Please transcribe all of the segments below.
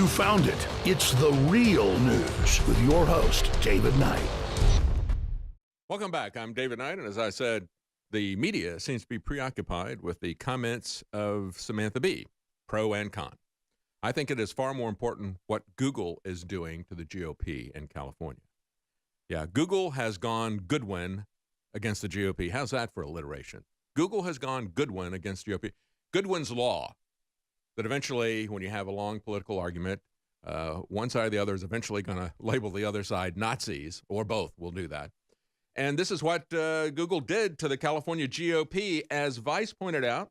You found it. It's the real news with your host, David Knight. Welcome back. I'm David Knight, and as I said, the media seems to be preoccupied with the comments of Samantha Bee, pro and con. I think it is far more important what Google is doing to the GOP in California. Yeah, Google has gone Goodwin against the GOP. How's that for alliteration? Google has gone Goodwin against GOP. Goodwin's law, that eventually, when you have a long political argument, one side or the other is eventually going to label the other side Nazis, or both will do that. And this is what Google did to the California GOP, as Vice pointed out.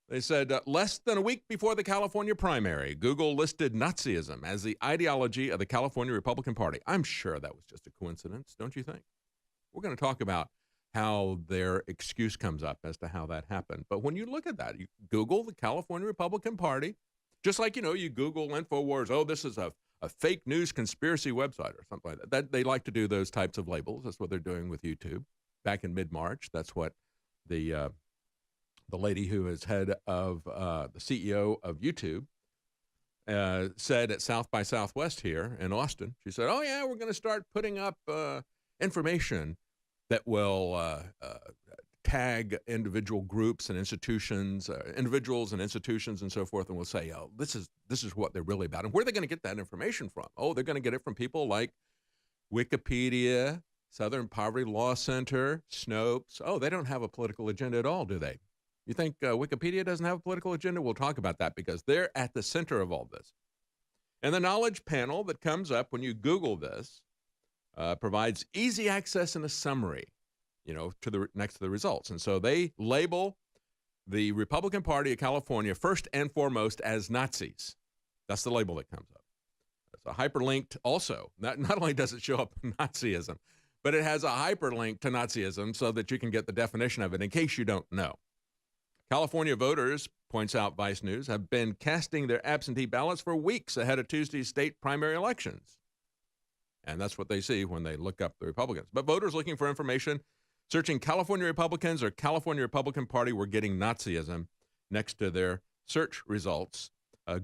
They said, less than a week before the California primary, Google listed Nazism as the ideology of the California Republican Party. I'm sure that was just a coincidence, don't you think? We're going to talk about how their excuse comes up as to how that happened. But when you look at that, you Google the California Republican Party, just like, you Google InfoWars, oh, this is a fake news conspiracy website or something like that. They like to do those types of labels. That's what they're doing with YouTube. Back in mid-March, that's what the lady who is head of the CEO of YouTube said at South by Southwest here in Austin. She said, oh, yeah, we're going to start putting up information that will tag individual groups and institutions, individuals and institutions and so forth, and we'll say, oh, this is what they're really about. And where are they going to get that information from? Oh, they're going to get it from people like Wikipedia, Southern Poverty Law Center, Snopes. Oh, they don't have a political agenda at all, do they? You think Wikipedia doesn't have a political agenda? We'll talk about that because they're at the center of all this. And the knowledge panel that comes up when you Google this provides easy access and a summary, next to the results. And so they label the Republican Party of California first and foremost as Nazis. That's the label that comes up. It's a hyperlinked also. Not only does it show up Nazism, but it has a hyperlink to Nazism so that you can get the definition of it in case you don't know. California voters, points out Vice News, have been casting their absentee ballots for weeks ahead of Tuesday's state primary elections. And that's what they see when they look up the Republicans. But voters looking for information, searching California Republicans or California Republican Party, were getting Nazism next to their search results.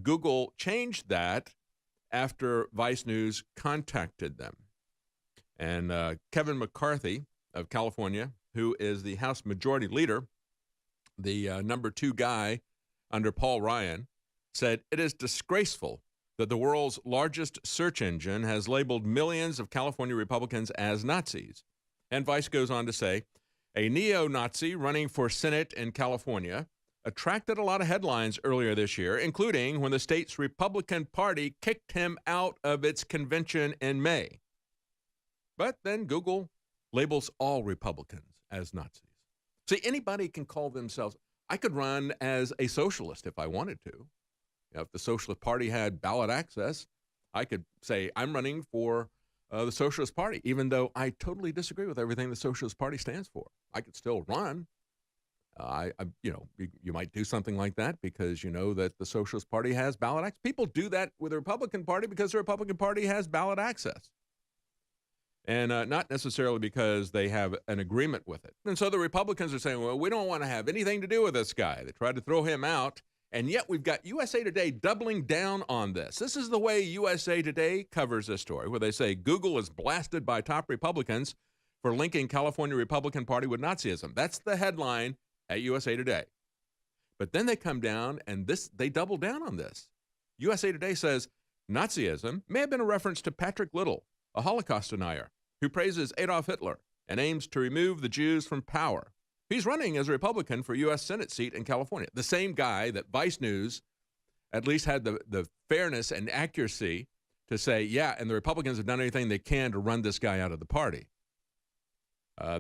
Google changed that after Vice News contacted them. And Kevin McCarthy of California, who is the House Majority Leader, the number 2 guy under Paul Ryan, said it is disgraceful that the world's largest search engine has labeled millions of California Republicans as Nazis. And Vice goes on to say, a neo-Nazi running for Senate in California attracted a lot of headlines earlier this year, including when the state's Republican Party kicked him out of its convention in May. But then Google labels all Republicans as Nazis. See, anybody can call themselves, I could run as a socialist if I wanted to. If the Socialist Party had ballot access, I could say I'm running for the Socialist Party, even though I totally disagree with everything the Socialist Party stands for. I could still run. You might do something like that because you know that the Socialist Party has ballot access. People do that with the Republican Party because the Republican Party has ballot access. And not necessarily because they have an agreement with it. And so the Republicans are saying, well, we don't want to have anything to do with this guy. They tried to throw him out. And yet we've got USA Today doubling down on this. This is the way USA Today covers this story, where they say Google is blasted by top Republicans for linking California Republican Party with Nazism. That's the headline at USA Today. But then they come down and they double down on this. USA Today says Nazism may have been a reference to Patrick Little, a Holocaust denier who praises Adolf Hitler and aims to remove the Jews from power. He's running as a Republican for U.S. Senate seat in California. The same guy that Vice News at least had the fairness and accuracy to say, yeah, and the Republicans have done anything they can to run this guy out of the party.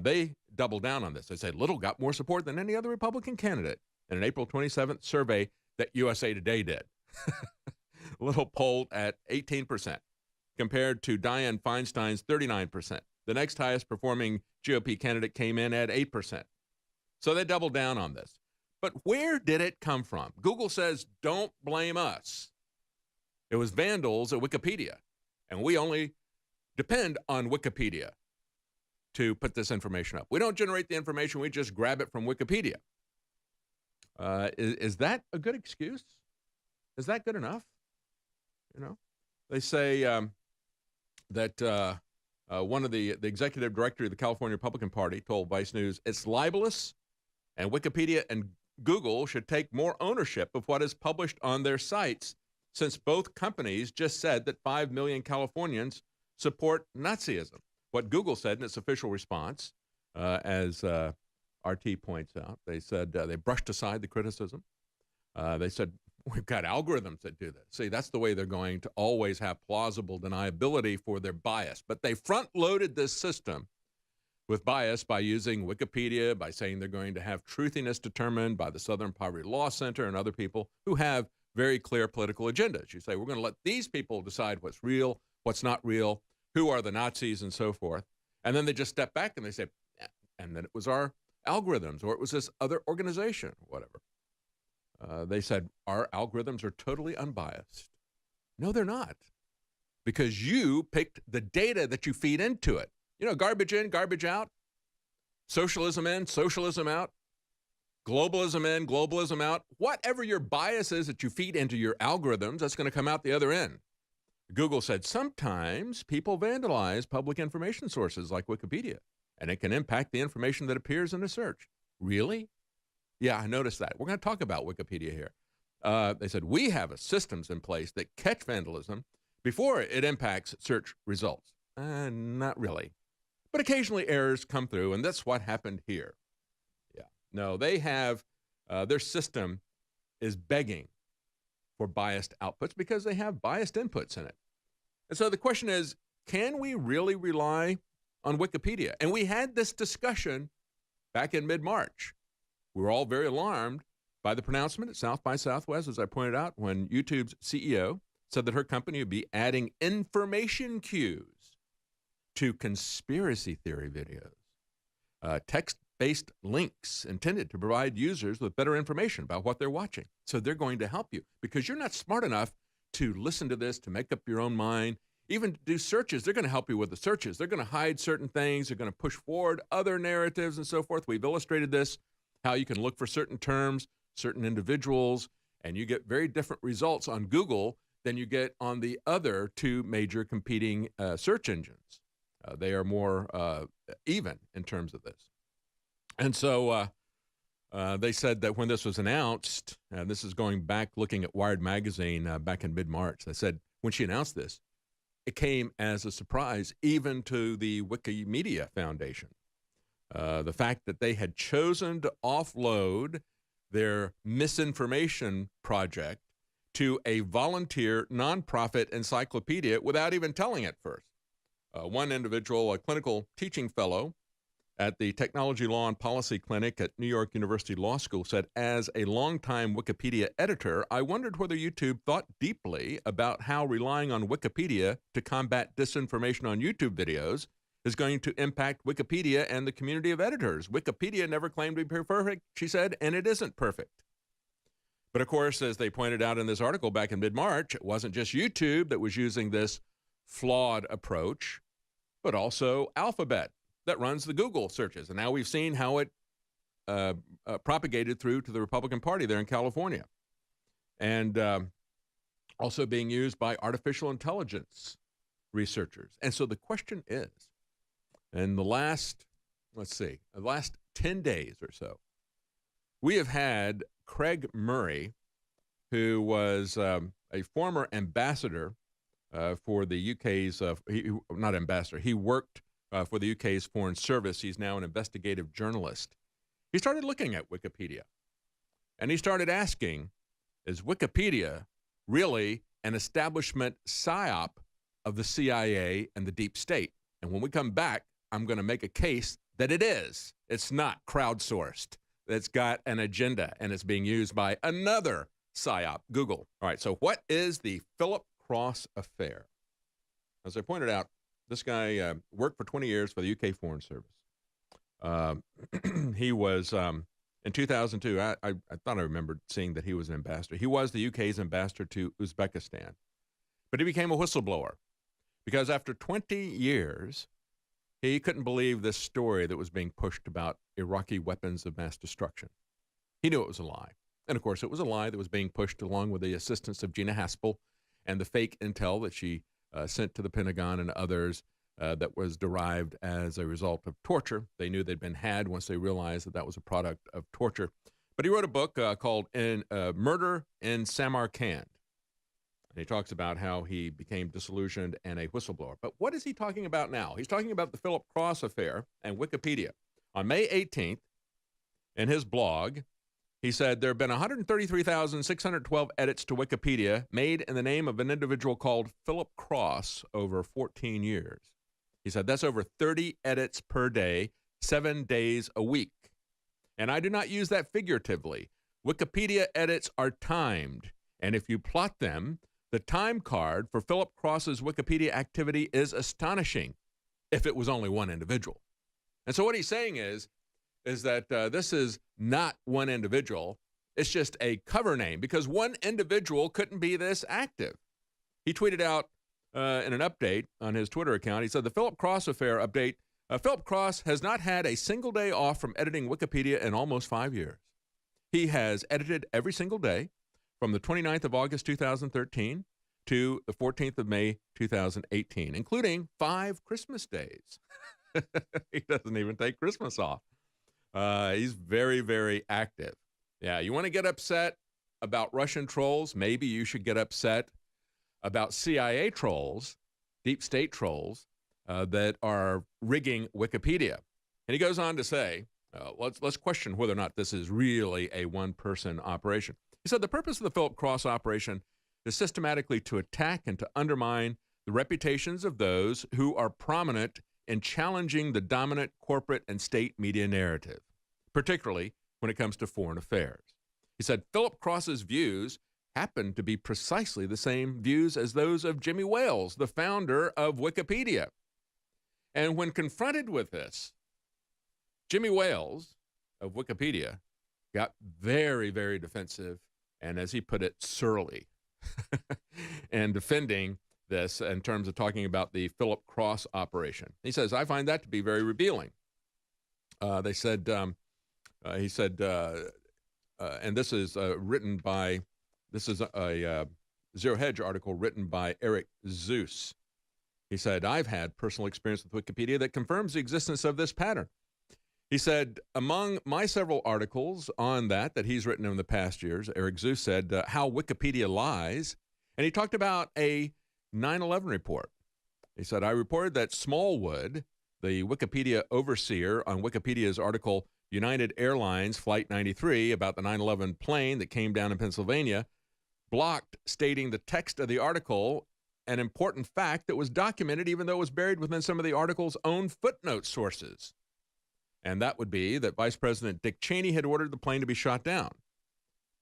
They doubled down on this. They said Little got more support than any other Republican candidate in an April 27th survey that USA Today did. Little polled at 18% compared to Dianne Feinstein's 39%. The next highest performing GOP candidate came in at 8%. So they doubled down on this. But where did it come from? Google says, don't blame us. It was vandals at Wikipedia. And we only depend on Wikipedia to put this information up. We don't generate the information. We just grab it from Wikipedia. Is that a good excuse? Is that good enough? You know, they say that one of the executive director of the California Republican Party told Vice News it's libelous, and Wikipedia and Google should take more ownership of what is published on their sites, since both companies just said that 5 million Californians support Nazism. What Google said in its official response, as RT points out, they said they brushed aside the criticism. They said, we've got algorithms that do this. See, that's the way they're going to always have plausible deniability for their bias. But they front-loaded this system with bias by using Wikipedia, by saying they're going to have truthiness determined by the Southern Poverty Law Center and other people who have very clear political agendas. You say, we're going to let these people decide what's real, what's not real, who are the Nazis, and so forth. And then they just step back and they say, and then it was our algorithms, or it was this other organization, whatever. They said, our algorithms are totally unbiased. No, they're not. Because you picked the data that you feed into it. You know, garbage in, garbage out. Socialism in, socialism out. Globalism in, globalism out. Whatever your bias is that you feed into your algorithms, that's going to come out the other end. Google said sometimes people vandalize public information sources like Wikipedia, and it can impact the information that appears in a search. Really? Yeah, I noticed that. We're going to talk about Wikipedia here. They said, we have systems in place that catch vandalism before it impacts search results. Not really. But occasionally errors come through, and that's what happened here. Yeah. No, they have, their system is begging for biased outputs because they have biased inputs in it. And so the question is, can we really rely on Wikipedia? And we had this discussion back in mid-March. We were all very alarmed by the pronouncement at South by Southwest, as I pointed out, when YouTube's CEO said that her company would be adding information cues to conspiracy theory videos, text-based links intended to provide users with better information about what they're watching. So they're going to help you because you're not smart enough to listen to this, to make up your own mind, even to do searches. They're going to help you with the searches. They're going to hide certain things. They're going to push forward other narratives and so forth. We've illustrated this, how you can look for certain terms, certain individuals, and you get very different results on Google than you get on the other two major competing search engines. They are more even in terms of this. And so they said that when this was announced, and this is going back looking at Wired Magazine back in mid-March, they said when she announced this, it came as a surprise even to the Wikimedia Foundation. The fact that they had chosen to offload their misinformation project to a volunteer nonprofit encyclopedia without even telling it first. One individual, a clinical teaching fellow at the Technology Law and Policy Clinic at New York University Law School, said, as a longtime Wikipedia editor, I wondered whether YouTube thought deeply about how relying on Wikipedia to combat disinformation on YouTube videos is going to impact Wikipedia and the community of editors. Wikipedia never claimed to be perfect, she said, and it isn't perfect. But of course, as they pointed out in this article back in mid-March, it wasn't just YouTube that was using this flawed approach, but also Alphabet that runs the Google searches. And now we've seen how it propagated through to the Republican Party there in California. And also being used by artificial intelligence researchers. And so the question is, in the last, the last 10 days or so, we have had Craig Murray, who was a former ambassador for the UK's, not ambassador, he worked for the UK's Foreign Service. He's now an investigative journalist. He started looking at Wikipedia, and he started asking, is Wikipedia really an establishment psyop of the CIA and the deep state? And when we come back, I'm going to make a case that it is. It's not crowdsourced. It's got an agenda, and it's being used by another psyop, Google. All right, so what is the Philip Cross affair? As I pointed out, this guy worked for 20 years for the UK Foreign Service. He was, in 2002, I thought I remembered seeing that he was an ambassador. He was the UK's ambassador to Uzbekistan. But he became a whistleblower because after 20 years, he couldn't believe this story that was being pushed about Iraqi weapons of mass destruction. He knew it was a lie. And of course, it was a lie that was being pushed along with the assistance of Gina Haspel and the fake intel that she sent to the Pentagon and others that was derived as a result of torture. They knew they'd been had once they realized that that was a product of torture. But he wrote a book called Murder in Samarkand. And he talks about how he became disillusioned and a whistleblower. But what is he talking about now? He's talking about the Philip Cross affair and Wikipedia. On May 18th, in his blog, he said, there have been 133,612 edits to Wikipedia made in the name of an individual called Philip Cross over 14 years. He said, that's over 30 edits per day, 7 days a week. And I do not use that figuratively. Wikipedia edits are timed. And if you plot them, the time card for Philip Cross's Wikipedia activity is astonishing if it was only one individual. And so what he's saying is that this is not one individual. It's just a cover name because one individual couldn't be this active. He tweeted out in an update on his Twitter account, he said, the Philip Cross affair update, Philip Cross has not had a single day off from editing Wikipedia in almost 5 years. He has edited every single day from the 29th of August 2013 to the 14th of May 2018, including 5 Christmas days. He doesn't even take Christmas off. He's very, very active. Yeah, you want to get upset about Russian trolls? Maybe you should get upset about CIA trolls, deep state trolls, that are rigging Wikipedia. And he goes on to say, let's question whether or not this is really a one-person operation. He said the purpose of the Philip Cross operation is systematically to attack and to undermine the reputations of those who are prominent in challenging the dominant corporate and state media narrative, particularly when it comes to foreign affairs. He said Philip Cross's views happen to be precisely the same views as those of Jimmy Wales, the founder of Wikipedia. And when confronted with this, Jimmy Wales of Wikipedia got very, very defensive and, as he put it, surly and defending this in terms of talking about the Philip Cross operation. He says, I find that to be very revealing. He said, and this is written by, this is a Zero Hedge article written by Eric Zeus. He said, I've had personal experience with Wikipedia that confirms the existence of this pattern. He said, among my several articles on that he's written in the past years, Eric Zeus said, how Wikipedia lies. And he talked about a 9/11 report. He said, I reported that Smallwood, the Wikipedia overseer on Wikipedia's article, United Airlines Flight 93, about the 9/11 plane that came down in Pennsylvania, blocked stating the text of the article, an important fact that was documented even though it was buried within some of the article's own footnote sources. And that would be that Vice President Dick Cheney had ordered the plane to be shot down.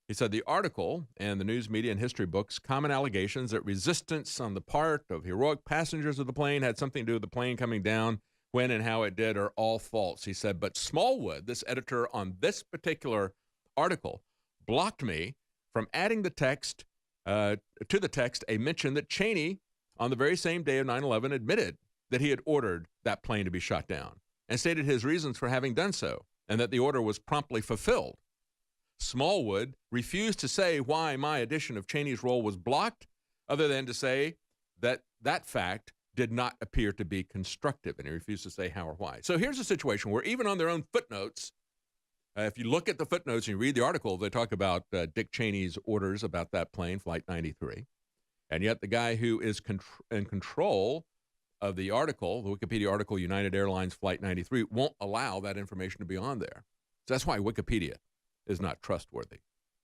He said the article and the news media and history books' common allegations that resistance on the part of heroic passengers of the plane had something to do with the plane coming down, when and how it did, are all false. He said, but Smallwood, this editor on this particular article, blocked me from adding the text to the text a mention that Cheney, on the very same day of 9/11, admitted that he had ordered that plane to be shot down and stated his reasons for having done so, and that the order was promptly fulfilled. Smallwood refused to say why my addition of Cheney's role was blocked, other than to say that that fact did not appear to be constructive, and he refused to say how or why. So here's a situation where even on their own footnotes, if you look at the footnotes and you read the article, they talk about Dick Cheney's orders about that plane, Flight 93, and yet the guy who is in control of the article, the Wikipedia article, United Airlines Flight 93, won't allow that information to be on there. So that's why Wikipedia is not trustworthy,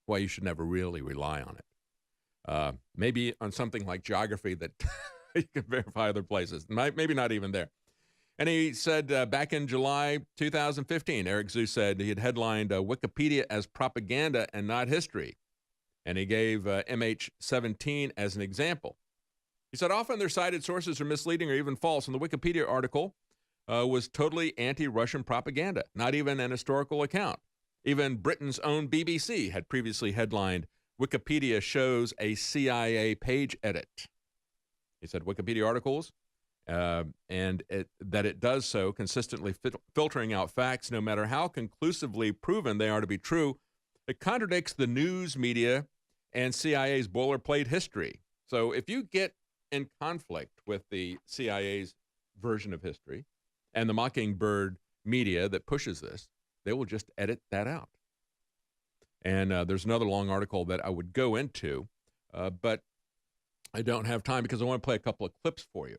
why you should never really rely on it. Maybe on something like geography that you can verify other places. Maybe not even there. And he said back in July 2015, Eric Zeus said he had headlined Wikipedia as propaganda and not history. And he gave MH17 as an example. He said often their cited sources are misleading or even false, and the Wikipedia article was totally anti-Russian propaganda, not even an historical account. Even Britain's own BBC had previously headlined, Wikipedia shows a CIA page edit. He said Wikipedia articles, that it does so, consistently filtering out facts, no matter how conclusively proven they are to be true, it contradicts the news media and CIA's boilerplate history. So if you get in conflict with the CIA's version of history and the Mockingbird media that pushes this, they will just edit that out. And there's another long article that I would go into, but I don't have time because I want to play a couple of clips for you.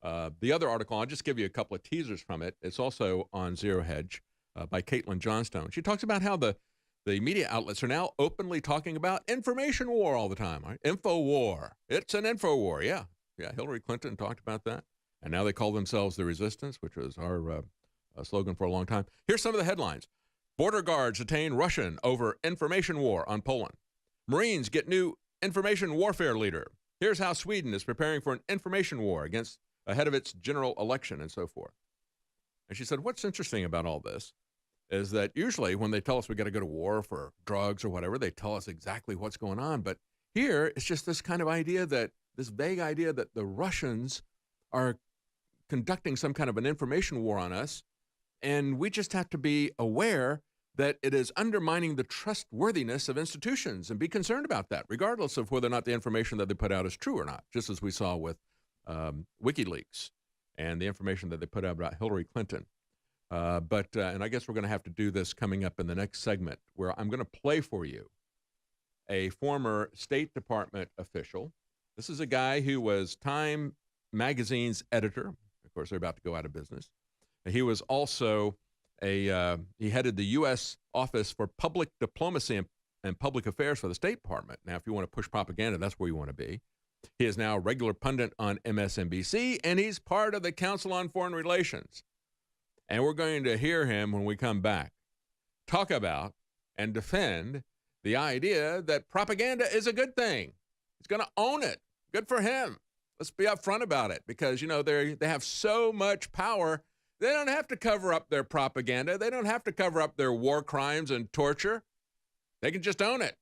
The other article, I'll just give you a couple of teasers from it. It's also on Zero Hedge by Caitlin Johnstone. She talks about how the media outlets are now openly talking about information war all the time. Right? Info war. It's an info war. Yeah. Hillary Clinton talked about that. And now they call themselves the Resistance, which was our slogan for a long time. Here's some of the headlines. Border guards detain Russian over information war on Poland. Marines get new information warfare leader. Here's how Sweden is preparing for an information war ahead of its general election and so forth. And she said, what's interesting about all this is that usually when they tell us we got to go to war for drugs or whatever, they tell us exactly what's going on. But here it's just this kind of idea this vague idea that the Russians are conducting some kind of an information war on us. And we just have to be aware that it is undermining the trustworthiness of institutions and be concerned about that, regardless of whether or not the information that they put out is true or not, just as we saw with WikiLeaks and the information that they put out about Hillary Clinton. And I guess we're going to have to do this coming up in the next segment, where I'm going to play for you a former State Department official. This is a guy who was Time magazine's editor. Of course, they're about to go out of business. He was also he headed the U.S. Office for Public Diplomacy and Public Affairs for the State Department. Now, if you want to push propaganda, that's where you want to be. He is now a regular pundit on MSNBC, and he's part of the Council on Foreign Relations. And we're going to hear him when we come back talk about and defend the idea that propaganda is a good thing. He's going to own it. Good for him. Let's be upfront about it because, they have so much power. They don't have to cover up their propaganda. They don't have to cover up their war crimes and torture. They can just own it.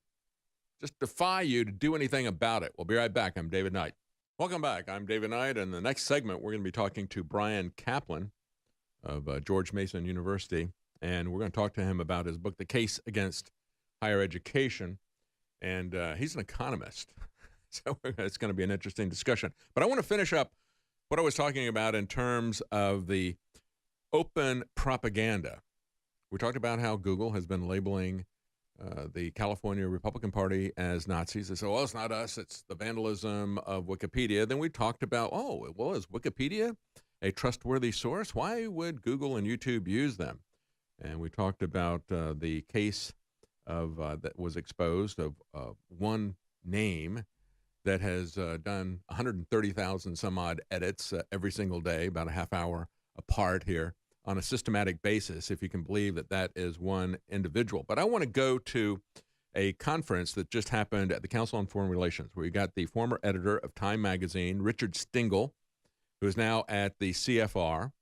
Just defy you to do anything about it. We'll be right back. I'm David Knight. Welcome back. I'm David Knight. And the next segment, we're going to be talking to Brian Kaplan of George Mason University. And we're going to talk to him about his book, The Case Against Higher Education. And he's an economist. So it's going to be an interesting discussion. But I want to finish up what I was talking about in terms of the open propaganda. We talked about how Google has been labeling the California Republican Party as Nazis. They said, well, it's not us, it's the vandalism of Wikipedia. Then we talked about, is Wikipedia a trustworthy source? Why would Google and YouTube use them? And we talked about the case of that was exposed of one name that has done 130,000 some odd edits every single day, about a half hour apart here on a systematic basis, if you can believe that that is one individual. But I want to go to a conference that just happened at the Council on Foreign Relations, where you got the former editor of Time magazine, Richard Stengel, who is now at the CFR,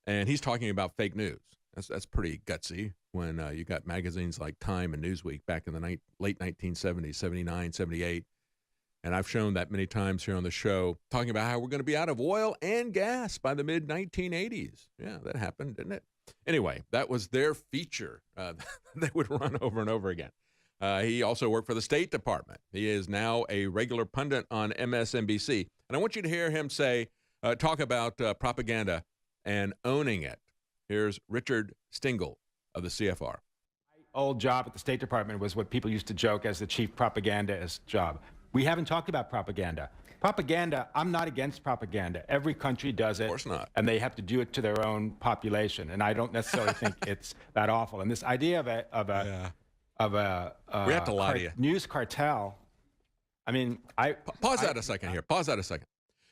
and he's talking about fake news. That's pretty gutsy when you got magazines like Time and Newsweek back in the late 1970s, 79, 78. And I've shown that many times here on the show, talking about how we're going to be out of oil and gas by the mid-1980s. Yeah, that happened, didn't it? Anyway, that was their feature. They would run over and over again. He also worked for the State Department. He is now a regular pundit on MSNBC. And I want you to hear him talk about propaganda and owning it. Here's Richard Stengel of the CFR. My old job at the State Department was what people used to joke as the chief propagandist job. We haven't talked about propaganda. Propaganda, I'm not against propaganda. Every country does it. Of course not. And they have to do it to their own population. And I don't necessarily think it's that awful. And this idea of a we have to lie to you. News cartel, I mean, Pause that a second here. Pause that a second.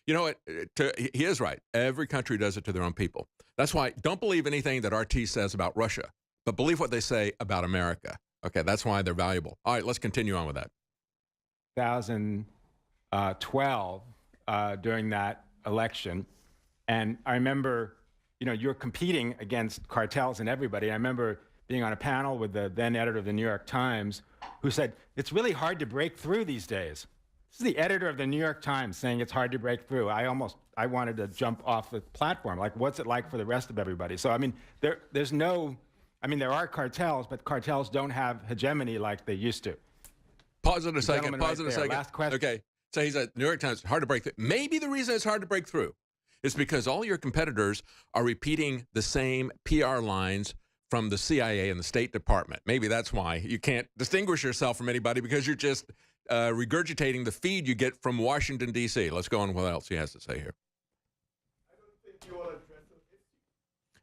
You know what? He is right. Every country does it to their own people. That's why don't believe anything that RT says about Russia, but believe what they say about America. Okay, that's why they're valuable. All right, let's continue on with that. 2012 during that election. And I remember, you're competing against cartels and everybody. I remember being on a panel with the then editor of the New York Times who said, it's really hard to break through these days. This is the editor of the New York Times saying it's hard to break through. I wanted to jump off the platform. Like, what's it like for the rest of everybody? So, I mean, there are cartels, but cartels don't have hegemony like they used to. Pause it a second. Pause it a second. Last question. Okay. says that New York Times is hard to break through. Maybe the reason it's hard to break through is because all your competitors are repeating the same PR lines from the CIA and the State Department. Maybe that's why you can't distinguish yourself from anybody, because you're just regurgitating the feed you get from Washington, D.C. Let's go on with what else he has to say here. I don't think you want to address it.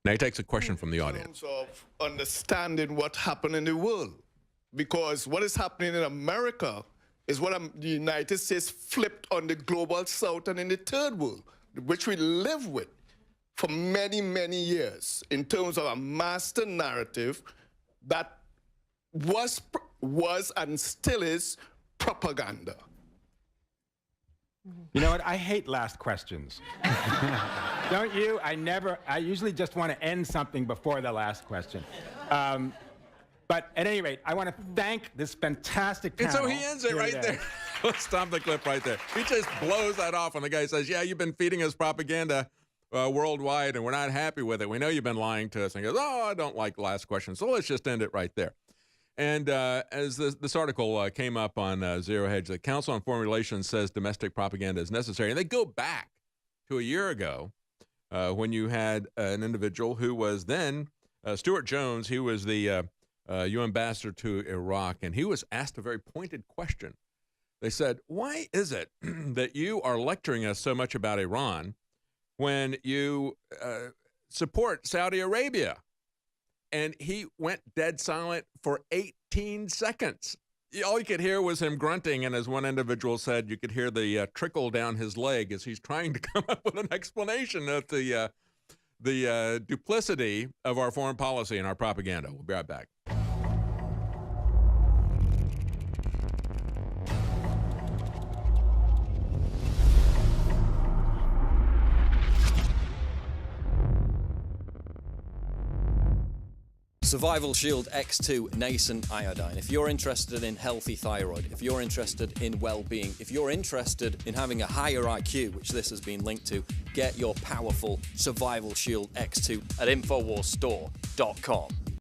Now he takes a question from the audience. In terms of understanding what happened in the world. Because what is happening in America is what the United States flipped on the global south and in the third world, which we live with for many, many years, in terms of a master narrative that was and still is propaganda. You know what? I hate last questions. Don't you? I usually just want to end something before the last question. But at any rate, I want to thank this fantastic panel. And so he ends it right there. Let's stop the clip right there. He just blows that off when the guy says, yeah, you've been feeding us propaganda worldwide, and we're not happy with it. We know you've been lying to us. And he goes, oh, I don't like last question. So let's just end it right there. And as this article came up on Zero Hedge, the Council on Foreign Relations says domestic propaganda is necessary. And they go back to a year ago when you had an individual who was then Stuart Jones. He was the UN ambassador to Iraq, and he was asked a very pointed question. They said, why is it that you are lecturing us so much about Iran when you support Saudi Arabia? And he went dead silent for 18 seconds. All you could hear was him grunting, and as one individual said, you could hear the trickle down his leg as he's trying to come up with an explanation of the duplicity of our foreign policy and our propaganda. We'll be right back. Survival Shield X2 Nascent Iodine. If you're interested in healthy thyroid, if you're interested in well-being, if you're interested in having a higher IQ, which this has been linked to, get your powerful Survival Shield X2 at InfoWarsStore.com.